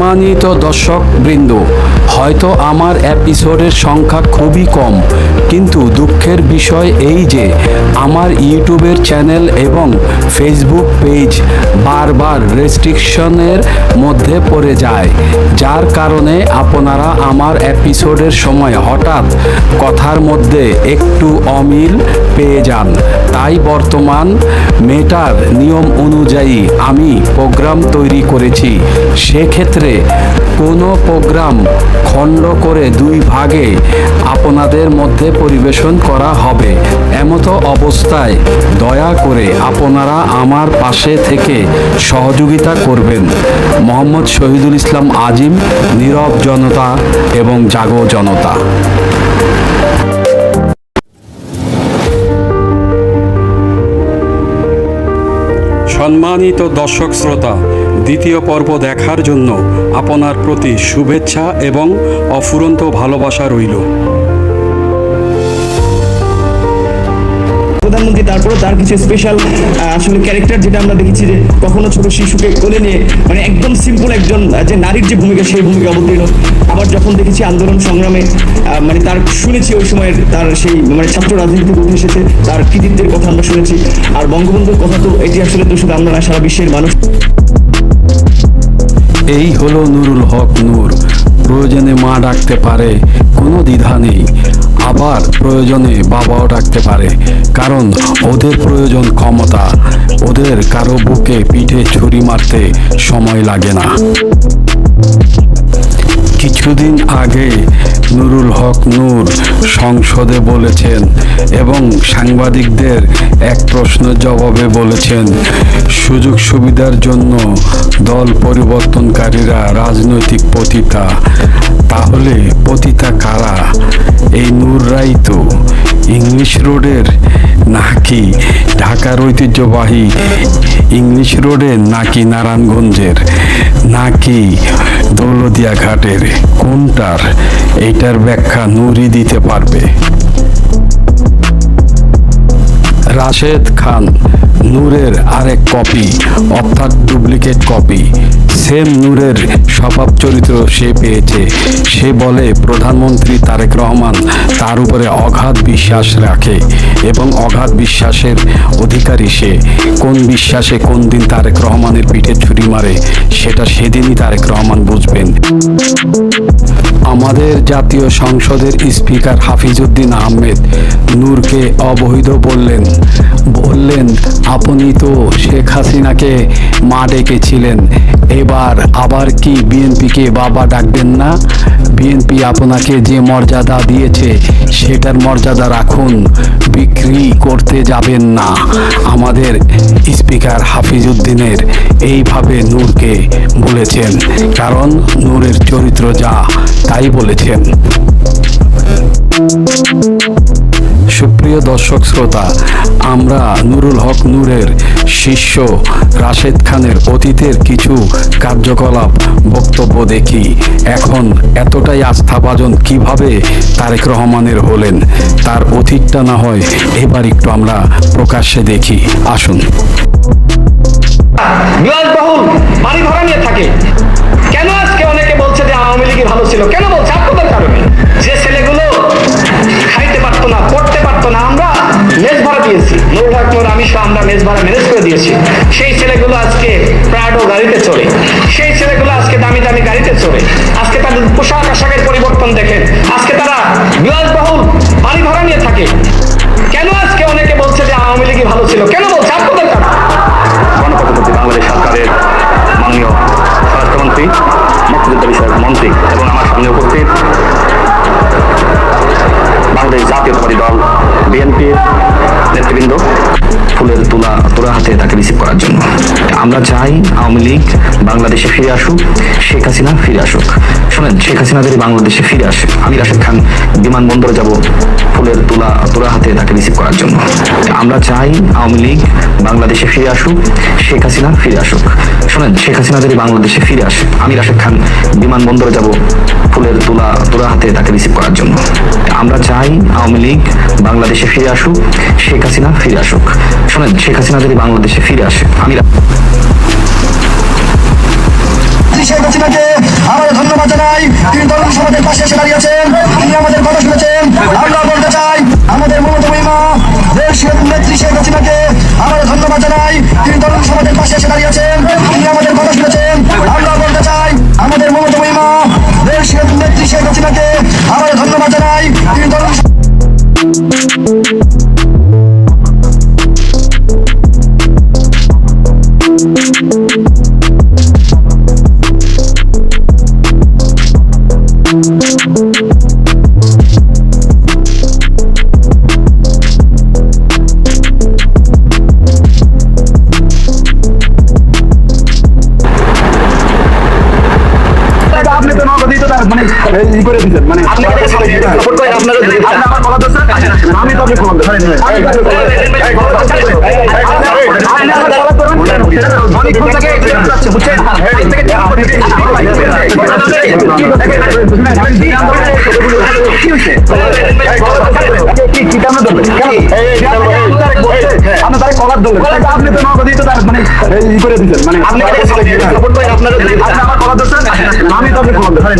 সম্মানিত দর্শক বৃন্দ, হয়তো আমার এপিসোডের সংখ্যা খুবই কম, কিন্তু দুঃখের বিষয় এই যে আমার ইউটিউবের চ্যানেল এবং ফেসবুক পেজ বারবার রেস্ট্রিকশনের মধ্যে পড়ে যায়, যার কারণে আপনারা আমার এপিসোডের সময় হঠাৎ কথার মধ্যে একটু অমিল পেয়ে যান। তাই বর্তমান মেটার নিয়ম অনুযায়ী আমি প্রোগ্রাম তৈরি করেছি। সেক্ষেত্রে কোনো প্রোগ্রাম খণ্ড করে দুই ভাগে আপনাদের মধ্যে পরিবেশন করা হবে। এমতো অবস্থায় দয়া করে আপনারা আমার পাশে থেকে সহযোগিতা করবেন। মোহাম্মদ শহীদুল ইসলাম আজিম, নীরব জনতা এবং জাগো জনতা। সম্মানিত দর্শক শ্রোতা, দ্বিতীয় পর্ব দেখার জন্য আপনার প্রতি শুভেচ্ছা এবং অফুরন্ত ভালোবাসা রইল। প্রধানমন্ত্রী, তারপরে তার কিছু স্পেশাল আসলে ক্যারেক্টার, যেটা আমরা দেখেছি যে কখনো ছোট শিশুকে কোলে নিয়ে মানে একদম সিম্পল একজন যে নারীর যে ভূমিকা, সেই ভূমিকা অবতীর্ণ। আবার যখন দেখেছি আন্দোলন সংগ্রামে মানে তার শুনেছি ওই সময়ের তার সেই মানে ছাত্র রাজনীতি উঠে এসেছে, তার কৃতিত্বের কথা আমরা শুনেছি। আর বঙ্গবন্ধুর কথা তো এটি আসলে তো শুধু আমরা না, সারা বিশ্বের মানুষ। এই হলো নুরুল হক নূর। প্রয়োজনে মা ডাকতে পারে, কোনো দ্বিধা নেই। আবার প্রয়োজনে বাবাও ডাকতে পারে, কারণ ওদের প্রয়োজন ক্ষমতা। ওদের কারো বুকে পিঠে ছুরি মারতে সময় লাগে না। কিছুদিন আগে নুরুল হক নূর সংসদে বলেছেন এবং সাংবাদিকদের এক প্রশ্নের জবাবে বলেছেন, সুযোগ সুবিধার জন্য দল পরিবর্তনকারীরা রাজনৈতিক পতিতা। তাহলে পতিতা কারা? এই নূররাই তো। ইংলিশ রোডের নাকি ঢাকার ঐতিহ্যবাহী ইংলিশ রোডের, নাকি নারায়ণগঞ্জের, নাকি দৌলদিয়া ঘাটের? কোনটার? এইটার ব্যাখ্যা নূরই দিতে পারবে। রাশেদ খান নূরের আরেক কপি, অর্থাৎ ডুপ্লিকেট কপি। সেম নূরের স্বভাব চরিত্র সে পেয়েছে। সে বলে প্রধানমন্ত্রী তারেক রহমান তার উপরে অগাধ বিশ্বাস রাখে এবং অগাধ বিশ্বাসের অধিকারী সে। কোন বিশ্বাসে কোন দিন তারেক রহমানের পিঠে ছুরি মারে, সেটা সেদিনই তারেক রহমান বুঝবেন। আমাদের জাতীয় সংসদের স্পিকার হাফিজউদ্দিন আহমেদ নূরকে অবৈধ বললেন। আপনি তো শেখ হাসিনাকে মা ডেকেছিলেন, এবার আবার কি বিএনপিকে বাবা ডাকবেন না? বিএনপি আপনাকে যে মর্যাদা দিয়েছে সেটার মর্যাদা রাখুন, বিক্রি করতে যাবেন না। আমাদের স্পিকার হাফিজউদ্দিনের এইভাবে নূরকে বলেছেন, কারণ নূরের চরিত্র যা তাই বলেছেন। সুপ্রিয় দর্শক শ্রোতা, আমরা নুরুল হক নূরের শিষ্য রাশেদ খানের অতীতের কিছু কার্যকলাপ বক্তব্য দেখি। এখন এতটাই আস্থাভাজন কিভাবে তারেক রহমানের হলেন, তার অতীতটা না হয় এবার একটু আমরা প্রকাশ্যে দেখি। আসুন। বিলাসবহুল বাড়ি ভাড়া নিয়ে থাকে। কেন আজকে অনেকে বলছে যে আওয়ামী লীগই ভালো ছিল? কেন বলছে? আপনাদের কারণে। যে ছেলেগুলো খাইতে পারতো না, পড়তে পারতো না, আমরা মেস ভাড়া দিয়েছি, নুরুল হক নূর, আমি সহ আমরা মেস ভাড়া ম্যানেজ করে দিয়েছি। সেই ছেলেগুলো আজকে প্রাডো গাড়িতে চড়ে, সেই ছেলেগুলো আজকে দামি দামি গাড়িতে চড়ে। আজকে তাদের পোশাক আশাকের পরিবর্তন দেখেন। আজকে তারা বিলাসবহুল বাড়ি ভাড়া নিয়ে থাকে। কেন আজকে অনেকে বলছে যে আওয়ামী লীগই ভালো ছিল? কেন বলছে? আপনাদের কারণে। গণপ্রজাতন্ত্রী বাংলাদেশ সরকারের মাননীয় স্বরাষ্ট্রমন্ত্রী, মুক্তিযুদ্ধ বিষয়ক মন্ত্রী এবং আমার সামনে উপস্থিত বাংলাদেশ জাতীয়তাবাদী দল বিএনপির নেতৃবৃন্দ ফুলের তোলা হাতে তাকে রিসিভ করার জন্য। আমরা চাই আওয়ামী লীগ বাংলাদেশে ফিরে আসুক, শেখ হাসিনা ফিরে আসুক। শোনেন, শেখ হাসিনা যদি বাংলাদেশে ফিরে আসে, আমি রাশেদ খান বিমানবন্দরে যাব ফুলের তোলা হাতে তাকে রিসিভ করার জন্য। আমরা চাই আওয়ামী লীগ বাংলাদেশে ফিরে আসুক, শেখ হাসিনা ফিরে আসুক। শোনেন, শেখ হাসিনা যদি বাংলাদেশে ফিরে আসে, আমি রাশেদ খান বিমানবন্দরে যাব ফুলের তোলা হাতে তাকে রিসিভ করার জন্য। আমরা চাই আওয়ামী লীগ বাংলাদেশে ফিরে আসুক, শেখ হাসিনা ফিরে আসুক। শোনেন, শেখ হাসিনা যদি বাংলাদেশে ফিরে আসে, আমি শেখ হাসিনাকে আমরা ধন্যবাদ জানাই। তিনি তরুণ সমাজের পাশে এসে দাঁড়িয়েছেন, তিনি আমাদের কথা শুনেছেন। আমরা বলতে চাই আমাদের মমতাময়ী মা দেশ নেত্রী শেখ হাসিনাকে আমরা ধন্যবাদ জানাই। তিনি তরুণ সমাজের পাশে এসে দাঁড়িয়েছেন, তিনি আমাদের কথা শুনেছেন। আমরা বলতে চাই আমাদের মমতাময়ী মা দেশ নেত্রী শেখ হাসিনাকে আমরা ধন্যবাদ জানাই। তিনি তরুণ আপনি তো নগদ দিতে মানে ই করে দিচ্ছেন মানে আপনি সাপোর্ট করেন আপনারা আপনি আমার কথা ধরছেন আমি তো আপনি ফোন দেন অনেকক্ষণ থেকে বুঝছেন আপনার তারা কলার ধরলেন আপনি তো নগদ দিতে মানে ই করে দিচ্ছেন মানে আপনি সাপোর্ট করেন আপনারা আপনি আমার কথা ধরছেন আমি তো আপনি ফোন দেন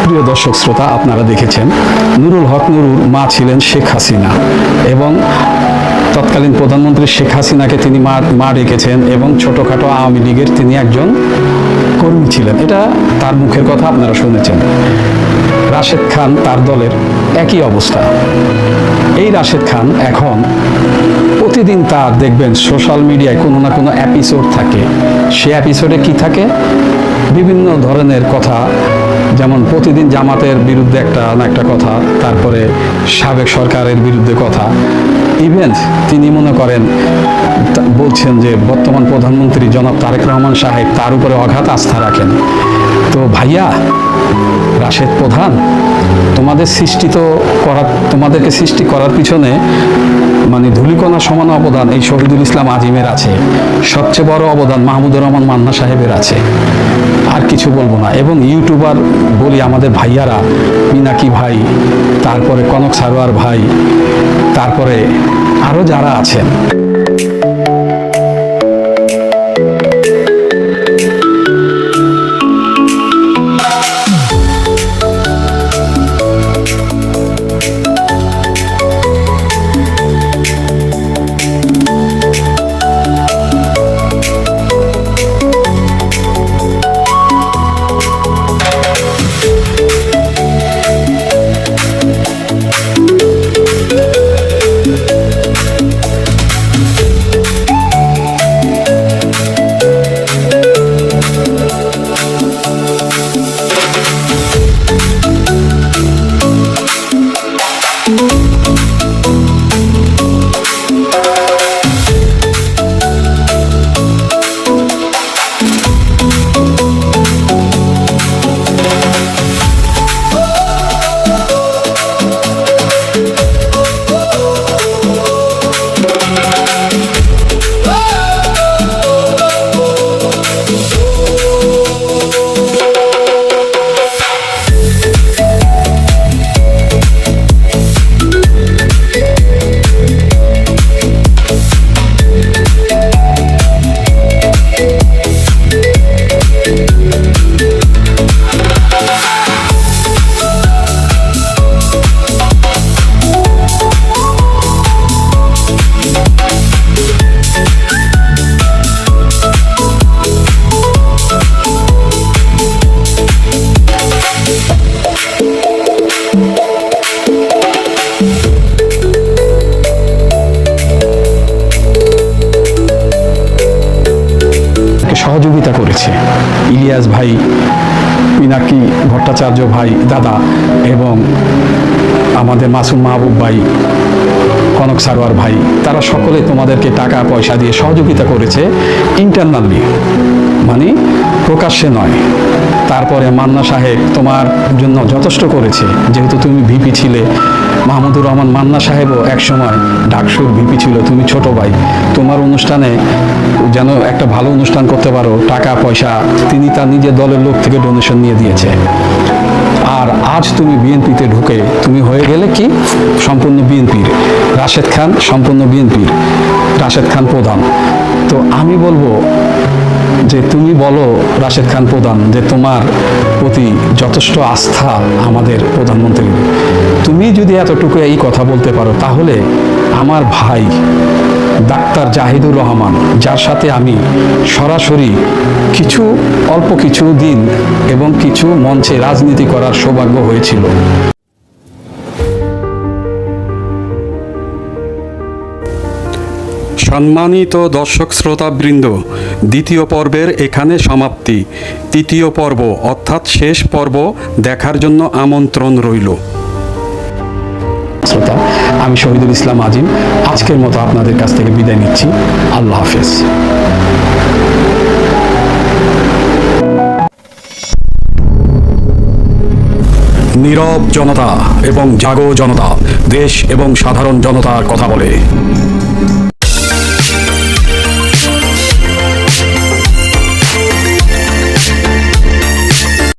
প্রিয় দর্শক শ্রোতা, আপনারা দেখেছেন নুরুল হক নুরুর মা ছিলেন শেখ হাসিনা এবং তৎকালীন প্রধানমন্ত্রী শেখ হাসিনাকে তিনি মা ডেকেছেন এবং ছোটোখাটো আওয়ামী লীগের তিনি একজন কর্মী ছিলেন। এটা তার মুখের কথা আপনারা শুনেছেন। রাশেদ খান তার দলের একই অবস্থা। এই রাশেদ খান এখন প্রতিদিন তার দেখবেন সোশ্যাল মিডিয়ায় কোনো না কোনো এপিসোড থাকে। সে এপিসোডে কি থাকে? বিভিন্ন ধরনের কথা, যেমন প্রতিদিন জামাতের বিরুদ্ধে একটা না একটা কথা, তারপরে সাবেক সরকারের বিরুদ্ধে কথা। ইভেন তিনি মনে করেন বলছেন যে বর্তমান প্রধানমন্ত্রী জনাব তারেক রহমান সাহেব তার উপরে অগাধ আস্থা রাখেন। তো ভাইয়া রাশেদ প্রধান, তোমাদেরকে সৃষ্টি করার পিছনে মানে ধূলিকণা সমান অবদান এই শহীদুল ইসলাম আজিমের আছে, সবচেয়ে বড় অবদান মাহমুদুর রহমান মান্না সাহেবের আছে। আর কিছু বলবো না। এবং ইউটিউবার বলি আমাদের ভাইয়ারা, মিনাকি ভাই, তারপরে কনক সারোয়ার ভাই, তারপরে আরও যারা আছেন, ইলিয়াস ভাই, পিনাকি ভট্টাচার্য ভাই দাদা, এবং আমাদের মাসুম মাহবুব ভাই, কনক সারোয়ার ভাই, তারা সকলে তোমাদেরকে টাকা পয়সা দিয়ে সহযোগিতা করেছে ইন্টারনালি, মানে প্রকাশ্যে নয়। তারপরে মান্না সাহেব তোমার জন্য যথেষ্ট করেছে, যেহেতু তুমি ভিপি ছিলে। মাহমুদুর রহমান মান্না সাহেবও একসময় ডাকসুর ভিপি ছিল, তুমি ছোট ভাই। তোমার অনুষ্ঠানে যেন একটা ভালো অনুষ্ঠান করতে পারো, টাকা পয়সা তিনি তার নিজের দলের লোক থেকে ডোনেশন নিয়ে দিয়েছে। আর আজ তুমি বিএনপিতে ঢুকে তুমি হয়ে গেলে কি সম্পূর্ণ বিএনপির, রাশেদ খান সম্পূর্ণ বিএনপির, রাশেদ খান প্রধান। তো আমি বলবো যে তুমি বলো রাশেদ খান প্রধান যে তোমার প্রতি যথেষ্ট আস্থা আমাদের প্রধানমন্ত্রীর। তুমি যদি এতটুকু এই কথা বলতে পারো, তাহলে আমার ভাই ডাক্তার জাহিদুর রহমান, যার সাথে আমি সরাসরি অল্প কিছু দিন এবং কিছু মঞ্চে রাজনীতি করার সৌভাগ্য হয়েছিল। সম্মানিত দর্শক শ্রোতাবৃন্দ, দ্বিতীয় পর্বের এখানে সমাপ্তি। তৃতীয় পর্ব অর্থাৎ শেষ পর্ব দেখার জন্য আমন্ত্রণ রইল। শ্রোতা, আমি শহীদুল ইসলাম আজিম আজকের মতো আপনাদের কাছ থেকে বিদায় নিচ্ছি। আল্লাহ হাফেজ। নীরব জনতা এবং জাগো জনতা দেশ এবং সাধারণ জনতার কথা বলে।